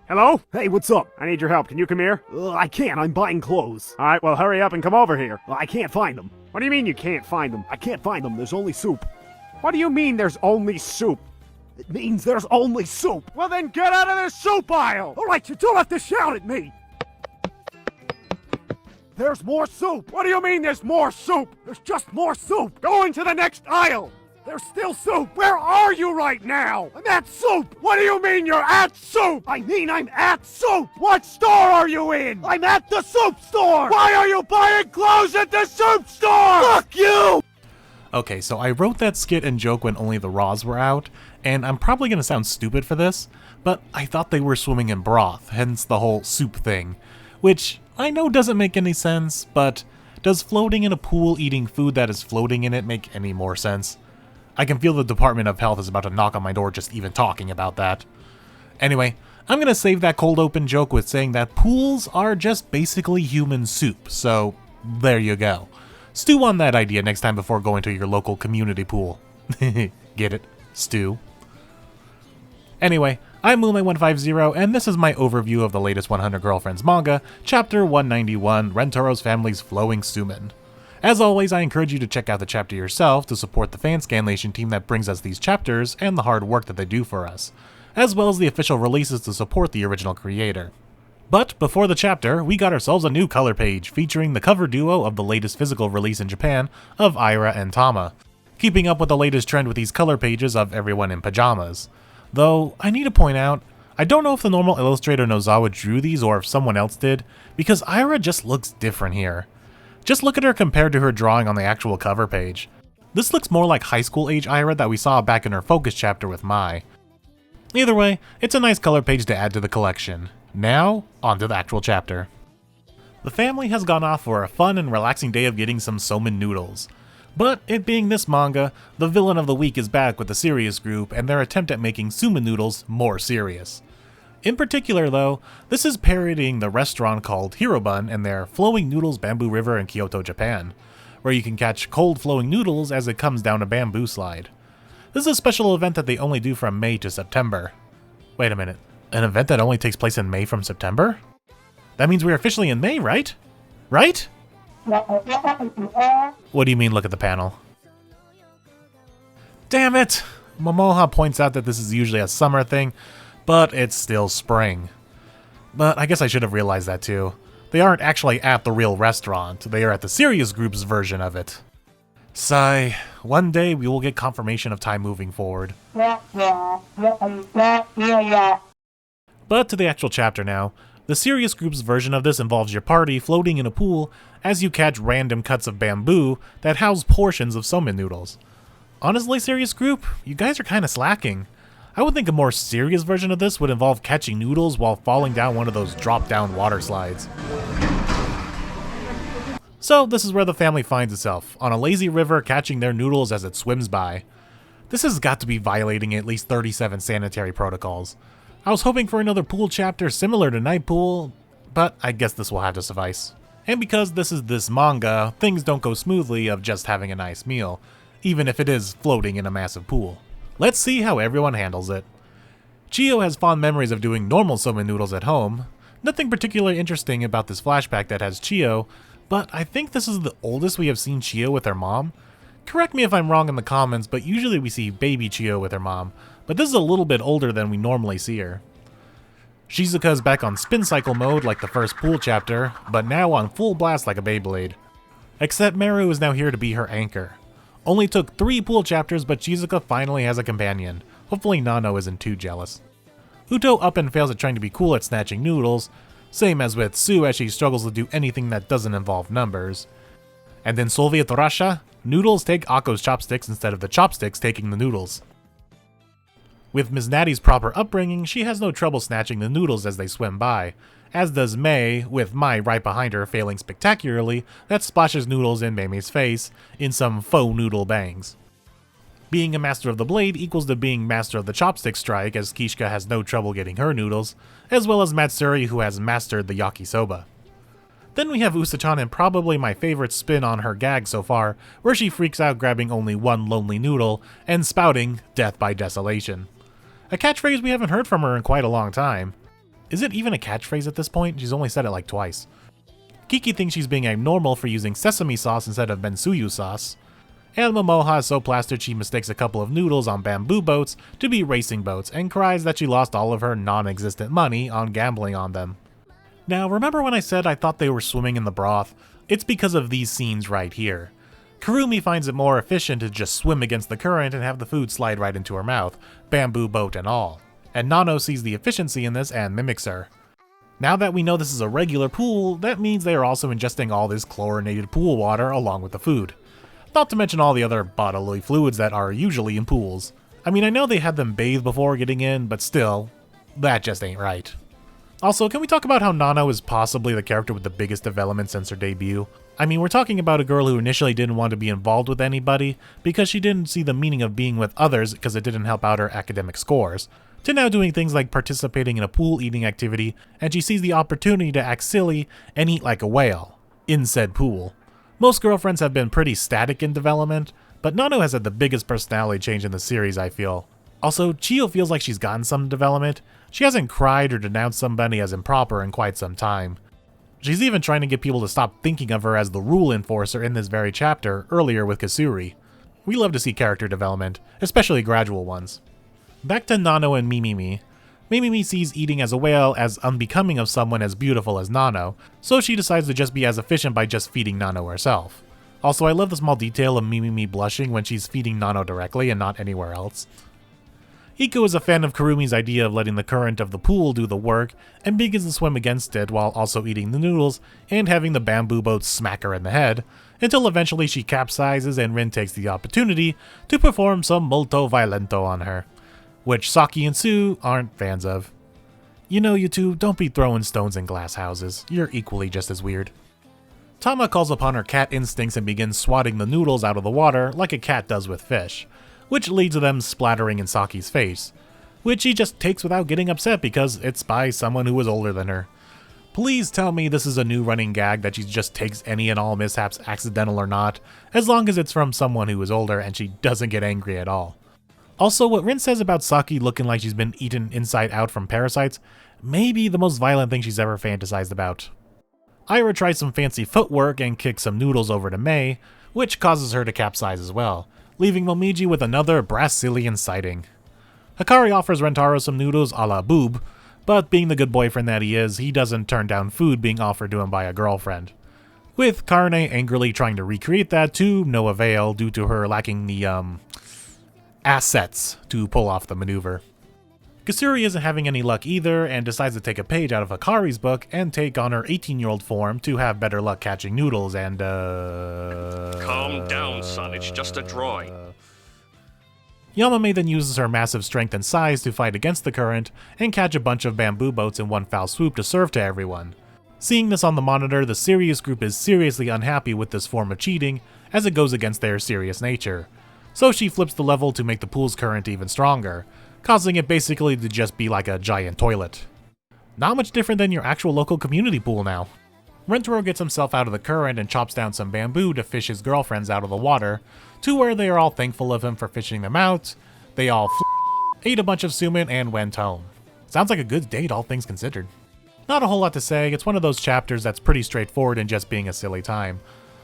Hello? Hey, what's up? I need your help. Can you come here? I can't. I'm buying clothes. Alright, well, hurry up and come over here. I can't find them. What do you mean you can't find them? I can't find them. There's only soup. What do you mean there's only soup? It means there's only soup. Well, then get out of the soup aisle! Alright, you don't have to shout at me! There's more soup! What do you mean there's more soup? There's just more soup! Go into the next aisle! There's still soup! Where are you right now? I'm at soup! What do you mean you're at soup? I mean I'm at soup! What store are you in? I'm at the soup store! Why are you buying clothes at the soup store? Fuck you! Okay, so I wrote that skit and joke when only the raws were out, and I'm probably gonna sound stupid for this, but I thought they were swimming in broth, hence the whole soup thing. Which I know doesn't make any sense, but does floating in a pool eating food that is floating in it make any more sense? I can feel the Department of Health is about to knock on my door just even talking about that. Anyway, I'm gonna save that cold open joke with saying that pools are just basically human soup, so there you go. Stew on that idea next time before going to your local community pool. Get it? Stew. Anyway, I'm Moonlight150, and this is my overview of the latest 100 Girlfriends manga, Chapter 191, Rentoro's Family's Flowing Soumen. As always, I encourage you to check out the chapter yourself to support the fan scanlation team that brings us these chapters and the hard work that they do for us, as well as the official releases to support the original creator. But before the chapter, we got ourselves a new color page featuring the cover duo of the latest physical release in Japan of Aira and Tama, keeping up with the latest trend with these color pages of everyone in pajamas. Though, I need to point out, I don't know if the normal illustrator Nozawa drew these or if someone else did, because Aira just looks different here. Just look at her compared to her drawing on the actual cover page. This looks more like high school age Aira that we saw back in her focus chapter with Mai. Either way, it's a nice color page to add to the collection. Now, on to the actual chapter. The family has gone off for a fun and relaxing day of getting some Soumen noodles. But it being this manga, the villain of the week is back with the serious group and their attempt at making Soumen noodles more serious. In particular though, this is parodying the restaurant called Hirobun and their Flowing Noodles Bamboo River in Kyoto, Japan, where you can catch cold flowing noodles as it comes down a bamboo slide. This is a special event that they only do from May to September. Wait a minute, an event that only takes place in May from September? That means we're officially in May, right? Right? What do you mean look at the panel? Damn it! Momoha points out that this is usually a summer thing, but it's still spring. But I guess I should have realized that too. They aren't actually at the real restaurant, they are at the serious group's version of it. Sigh, one day we will get confirmation of time moving forward. But to the actual chapter now. The serious group's version of this involves your party floating in a pool as you catch random cuts of bamboo that house portions of Soumen noodles. Honestly, serious group, you guys are kinda slacking. I would think a more serious version of this would involve catching noodles while falling down one of those drop-down water slides. So this is where the family finds itself, on a lazy river catching their noodles as it swims by. This has got to be violating at least 37 sanitary protocols. I was hoping for another pool chapter similar to Night Pool, but I guess this will have to suffice. And because this is this manga, things don't go smoothly of just having a nice meal, even if it is floating in a massive pool. Let's see how everyone handles it. Chiyo has fond memories of doing normal Soumen noodles at home. Nothing particularly interesting about this flashback that has Chiyo, but I think this is the oldest we have seen Chiyo with her mom. Correct me if I'm wrong in the comments, but usually we see baby Chiyo with her mom, but this is a little bit older than we normally see her. Shizuka is back on spin cycle mode like the first pool chapter, but now on full blast like a Beyblade. Except Meru is now here to be her anchor. Only took 3 pool chapters, but Shizuka finally has a companion. Hopefully Nano isn't too jealous. Uto up and fails at trying to be cool at snatching noodles, same as with Sue as she struggles to do anything that doesn't involve numbers. And in Soviet Russia, noodles take Akko's chopsticks instead of the chopsticks taking the noodles. With Ms. Natty's proper upbringing, she has no trouble snatching the noodles as they swim by, as does Mei, with Mai right behind her failing spectacularly that splashes noodles in Mei's face in some faux noodle bangs. Being a master of the blade equals to being master of the chopstick strike, as Kishka has no trouble getting her noodles, as well as Matsuri who has mastered the yakisoba. Then we have Usachan and probably my favorite spin on her gag so far, where she freaks out grabbing only one lonely noodle and spouting death by desolation. A catchphrase we haven't heard from her in quite a long time. Is it even a catchphrase at this point? She's only said it like twice. Kiki thinks she's being abnormal for using sesame sauce instead of bensuyu sauce. And Momoha is so plastered she mistakes a couple of noodles on bamboo boats to be racing boats and cries that she lost all of her non-existent money on gambling on them. Now, remember when I said I thought they were swimming in the broth? It's because of these scenes right here. Kurumi finds it more efficient to just swim against the current and have the food slide right into her mouth, bamboo boat and all. And Nano sees the efficiency in this and mimics her. Now that we know this is a regular pool, that means they are also ingesting all this chlorinated pool water along with the food. Not to mention all the other bodily fluids that are usually in pools. I mean, I know they had them bathe before getting in, but still, that just ain't right. Also, can we talk about how Nano is possibly the character with the biggest development since her debut? I mean, we're talking about a girl who initially didn't want to be involved with anybody because she didn't see the meaning of being with others because it didn't help out her academic scores, to now doing things like participating in a pool eating activity, and she sees the opportunity to act silly and eat like a whale in said pool. Most girlfriends have been pretty static in development, but Nano has had the biggest personality change in the series, I feel. Also, Chio feels like she's gotten some development. She hasn't cried or denounced somebody as improper in quite some time. She's even trying to get people to stop thinking of her as the rule enforcer in this very chapter, earlier with Kasuri. We love to see character development, especially gradual ones. Back to Nano and Mimimi. Mimimi sees eating as a whale as unbecoming of someone as beautiful as Nano, so she decides to just be as efficient by just feeding Nano herself. Also, I love the small detail of Mimimi blushing when she's feeding Nano directly and not anywhere else. Iko is a fan of Kurumi's idea of letting the current of the pool do the work, and begins to swim against it while also eating the noodles and having the bamboo boat smack her in the head, until eventually she capsizes and Rin takes the opportunity to perform some molto violento on her, which Saki and Sue aren't fans of. You know, you two, don't be throwing stones in glass houses. You're equally just as weird. Tama calls upon her cat instincts and begins swatting the noodles out of the water like a cat does with fish, which leads to them splattering in Saki's face, which she just takes without getting upset because it's by someone who is older than her. Please tell me this is a new running gag that she just takes any and all mishaps, accidental or not, as long as it's from someone who is older and she doesn't get angry at all. Also, what Rin says about Saki looking like she's been eaten inside out from parasites may be the most violent thing she's ever fantasized about. Ira tries some fancy footwork and kicks some noodles over to Mei, which causes her to capsize as well, leaving Momiji with another Brazilian sighting. Hikari offers Rentaro some noodles a la boob, but being the good boyfriend that he is, he doesn't turn down food being offered to him by a girlfriend. With Karne angrily trying to recreate that to no avail due to her lacking the, assets to pull off the maneuver. Kasuri isn't having any luck either and decides to take a page out of Hikari's book and take on her 18-year-old form to have better luck catching noodles and, Calm down, son, it's just a drawing. Yamame then uses her massive strength and size to fight against the current and catch a bunch of bamboo boats in one foul swoop to serve to everyone. Seeing this on the monitor, the serious group is seriously unhappy with this form of cheating as it goes against their serious nature. So she flips the level to make the pool's current even stronger, causing it basically to just be like a giant toilet. Not much different than your actual local community pool now. Rentaro gets himself out of the current and chops down some bamboo to fish his girlfriends out of the water, to where they are all thankful of him for fishing them out. They all ate a bunch of Soumen and went home. Sounds like a good date, all things considered. Not a whole lot to say, it's one of those chapters that's pretty straightforward in just being a silly time.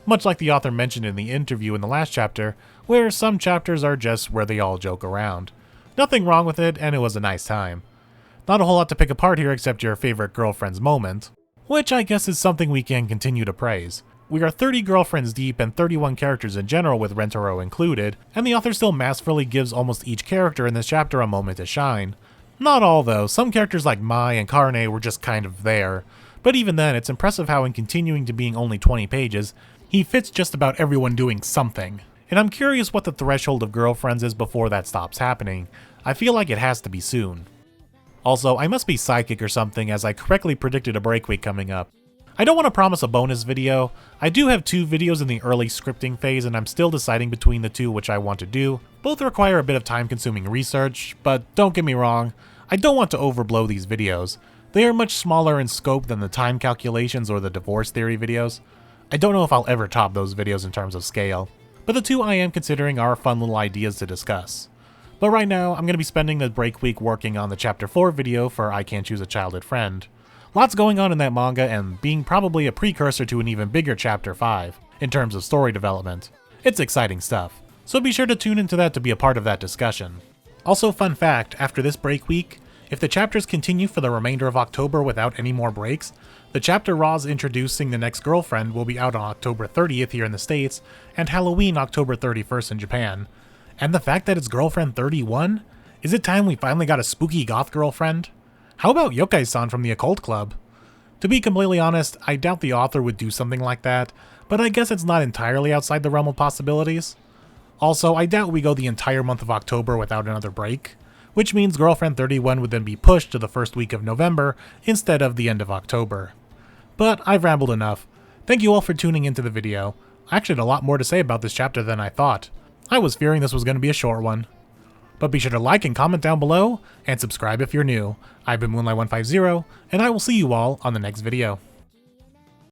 Much like the author mentioned in the interview in the last chapter, where some chapters are just where they all joke around. Nothing wrong with it, and it was a nice time. Not a whole lot to pick apart here except your favorite girlfriend's moment, which I guess is something we can continue to praise. We are 30 girlfriends deep and 31 characters in general with Rentaro included, and the author still masterfully gives almost each character in this chapter a moment to shine. Not all though, some characters like Mai and Karne were just kind of there, but even then it's impressive how in continuing to being only 20 pages, he fits just about everyone doing something. And I'm curious what the threshold of girlfriends is before that stops happening. I feel like it has to be soon. Also, I must be psychic or something as I correctly predicted a break week coming up. I don't want to promise a bonus video. I do have 2 videos in the early scripting phase and I'm still deciding between the 2 which I want to do. Both require a bit of time-consuming research, but don't get me wrong, I don't want to overblow these videos. They are much smaller in scope than the time calculations or the divorce theory videos. I don't know if I'll ever top those videos in terms of scale, but the 2 I am considering are fun little ideas to discuss. But right now, I'm going to be spending the break week working on the Chapter 4 video for I Can't Choose a Childhood Friend. Lots going on in that manga and being probably a precursor to an even bigger Chapter 5, in terms of story development. It's exciting stuff, so be sure to tune into that to be a part of that discussion. Also, fun fact, after this break week, if the chapters continue for the remainder of October without any more breaks, the chapter Roz introducing the next girlfriend will be out on October 30th here in the States, and Halloween October 31st in Japan. And the fact that it's girlfriend 31? Is it time we finally got a spooky goth girlfriend? How about Yokai-san from the Occult Club? To be completely honest, I doubt the author would do something like that, but I guess it's not entirely outside the realm of possibilities. Also, I doubt we go the entire month of October without another break, which means Girlfriend 31 would then be pushed to the first week of November instead of the end of October. But I've rambled enough. Thank you all for tuning into the video. I actually had a lot more to say about this chapter than I thought. I was fearing this was going to be a short one. But be sure to like and comment down below, and subscribe if you're new. I've been Moonlight150, and I will see you all on the next video.